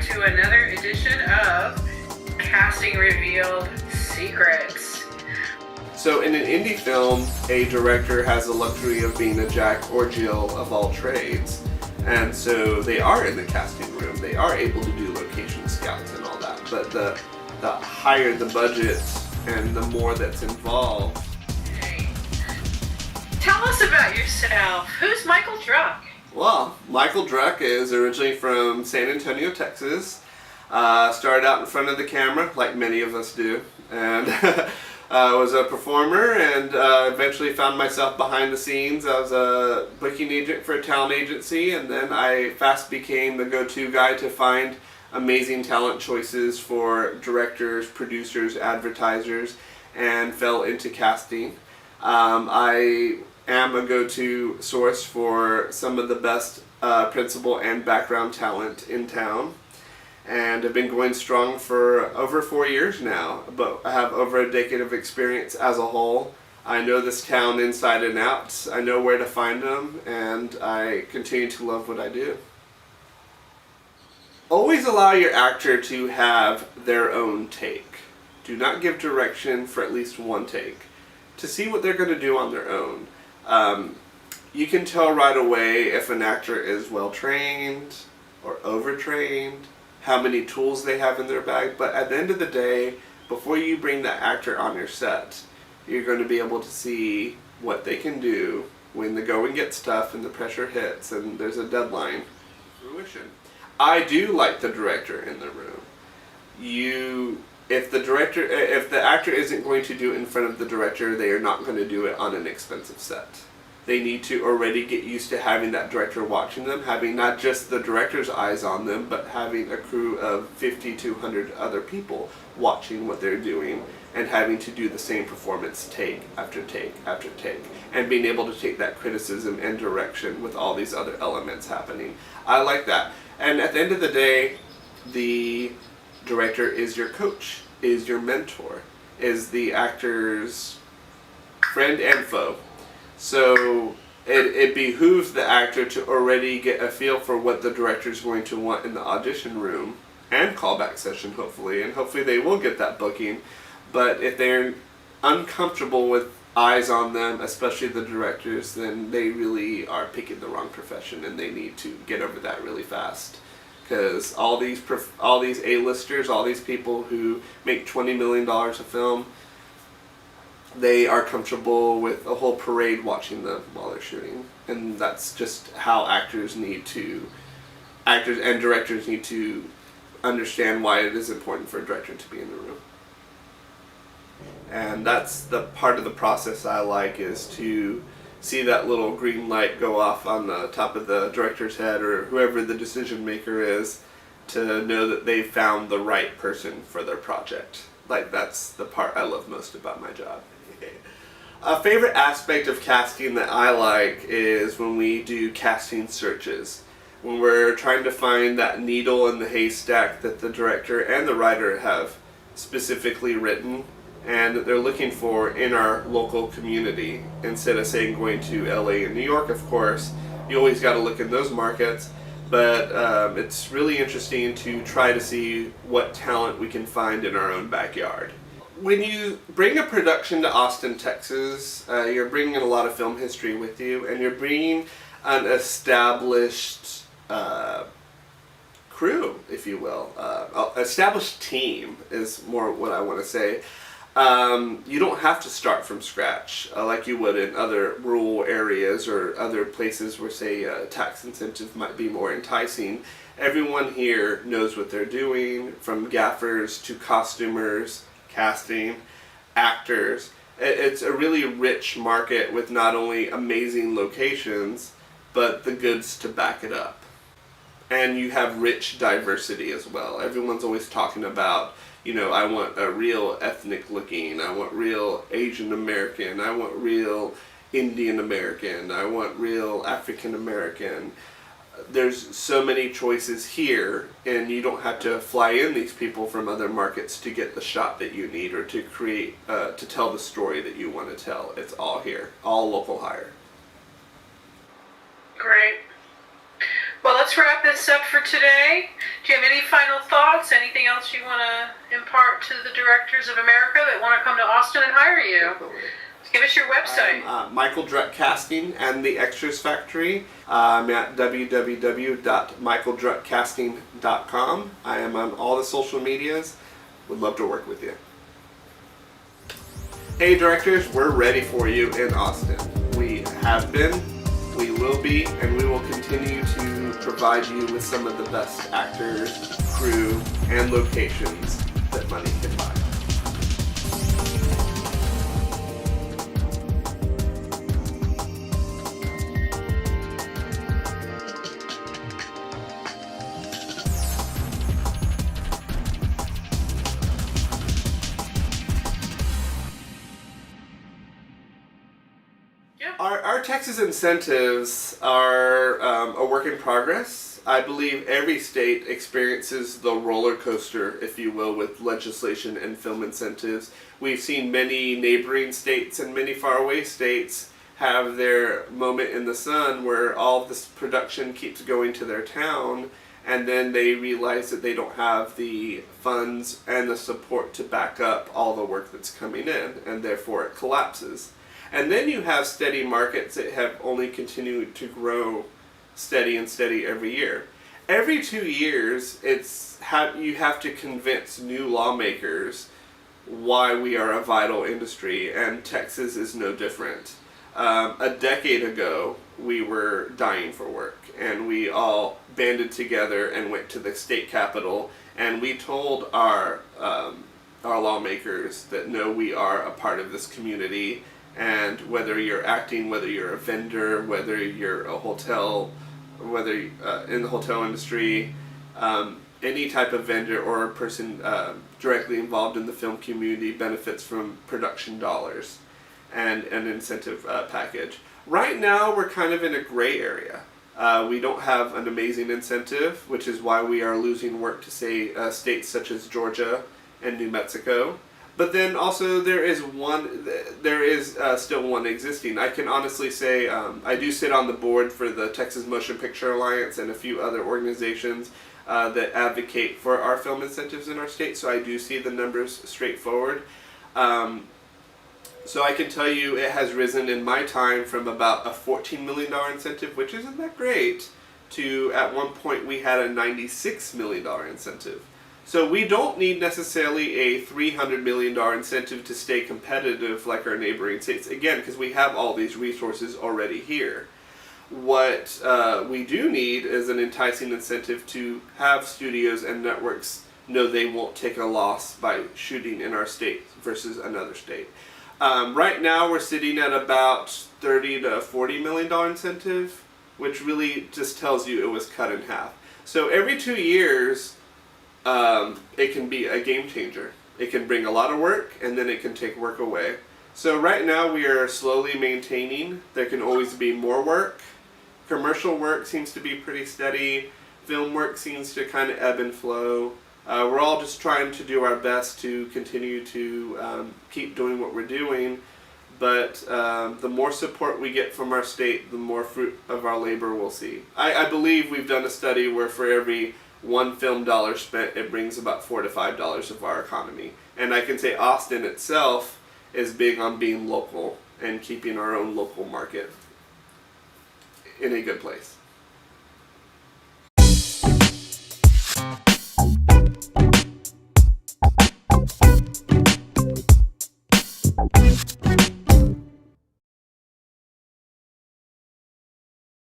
to another edition of Casting Revealed Secrets. So in an indie film, a director has the luxury of being a Jack or Jill of all trades. And so they are in the casting room. They are able to do location scouts and all that. But the higher the budget and the more that's involved. Hey, tell us about yourself. Who's Michael Druck? Well, Michael Druck is originally from San Antonio, Texas. Started out in front of the camera, like many of us do, and was a performer, and eventually found myself behind the scenes. I was a booking agent for a talent agency, and then I fast became the go-to guy to find amazing talent choices for directors, producers, advertisers, and fell into casting. I am a go-to source for some of the best principal and background talent in town, and have been going strong for over 4 years now, but I have over a decade of experience as a whole. I know this town inside and out. I know where to find them, and I continue to love what I do. Always allow your actor to have their own take. Do not give direction for at least one take, to see what they're going to do on their own. You can tell right away if an actor is well trained or overtrained, how many tools they have in their bag, but at the end of the day, before you bring that actor on your set, you're going to be able to see what they can do when the going gets tough and the pressure hits and there's a deadline. Fruition. I do like the director in the room. If the actor isn't going to do it in front of the director, they are not going to do it on an expensive set. They need to already get used to having that director watching them, having not just the director's eyes on them, but having a crew of 50 to 100 other people watching what they're doing and having to do the same performance take after take after take, and being able to take that criticism and direction with all these other elements happening. I like that. And at the end of the day, the director is your coach, is your mentor, is the actor's friend and foe. So it behooves the actor to already get a feel for what the director is going to want in the audition room and callback session, hopefully, and hopefully they will get that booking. But if they're uncomfortable with eyes on them, especially the directors, then they really are picking the wrong profession, and they need to get over that really fast. Because all these A-listers, all these people who make $20 million a film, they are comfortable with a whole parade watching them while they're shooting. And that's just how actors and directors need to understand why it is important for a director to be in the room. And that's the part of the process I like, is to see that little green light go off on the top of the director's head, or whoever the decision maker is, to know that they've found the right person for their project. Like, that's the part I love most about my job. A favorite aspect of casting that I like is when we do casting searches. When we're trying to find that needle in the haystack that the director and the writer have specifically written and that they're looking for in our local community. Instead of saying going to LA and New York, of course, you always got to look in those markets. But it's really interesting to try to see what talent we can find in our own backyard. When you bring a production to Austin, Texas, you're bringing a lot of film history with you, and you're bringing an established crew, if you will. Established team is more what I want to say. You don't have to start from scratch like you would in other rural areas or other places where, say, tax incentive might be more enticing. Everyone here knows what they're doing, from gaffers to costumers, casting, actors. It's a really rich market with not only amazing locations, but the goods to back it up. And you have rich diversity as well. Everyone's always talking about, I want a real ethnic looking, I want real Asian American, I want real Indian American, I want real African American. There's so many choices here, and you don't have to fly in these people from other markets to get the shot that you need, or to create, to tell the story that you want to tell. It's all here, all local hire. Great. Well, let's wrap this up for today. Do you have any final thoughts? Anything else you want to impart to the directors of America that want to come to Austin and hire you? Definitely. Give us your website. Michael Druck Casting and the Extras Factory. I'm at www.michaeldruckcasting.com. I am on all the social medias. Would love to work with you. Hey directors, we're ready for you in Austin. We have been, we will be, and we will continue to provide you with some of the best actors, crew, and locations that money can buy. Our Texas incentives are a work in progress. I believe every state experiences the roller coaster, if you will, with legislation and film incentives. We've seen many neighboring states and many faraway states have their moment in the sun where all of this production keeps going to their town, and then they realize that they don't have the funds and the support to back up all the work that's coming in, and therefore it collapses. And then you have steady markets that have only continued to grow steady and steady every year. Every 2 years, you have to convince new lawmakers why we are a vital industry, and Texas is no different. A decade ago, we were dying for work, and we all banded together and went to the state capitol, and we told our lawmakers that no, we are a part of this community. And whether you're acting, whether you're a vendor, whether you're a hotel, whether in the hotel industry, any type of vendor or a person directly involved in the film community benefits from production dollars and an incentive package. Right now, we're kind of in a gray area. We don't have an amazing incentive, which is why we are losing work to, say, states such as Georgia and New Mexico. But then also there is still one existing. I can honestly say I do sit on the board for the Texas Motion Picture Alliance and a few other organizations that advocate for our film incentives in our state, so I do see the numbers straightforward. So I can tell you it has risen in my time from about a $14 million incentive, which isn't that great, to at one point we had a $96 million incentive. So we don't need necessarily a $300 million incentive to stay competitive like our neighboring states, again, because we have all these resources already here. What we do need is an enticing incentive to have studios and networks know they won't take a loss by shooting in our state versus another state. Right now we're sitting at about $30 to $40 million incentive, which really just tells you it was cut in half. So every 2 years, it can be a game changer. It can bring a lot of work, and then it can take work away. So right now we are slowly maintaining. There can always be more work. Commercial work seems to be pretty steady. Film work seems to kind of ebb and flow. We're all just trying to do our best to continue to keep doing what we're doing. But the more support we get from our state, the more fruit of our labor we'll see. I believe we've done a study where for every one film dollar spent, it brings about $4 to $5 of our economy. And I can say Austin itself is big on being local and keeping our own local market in a good place.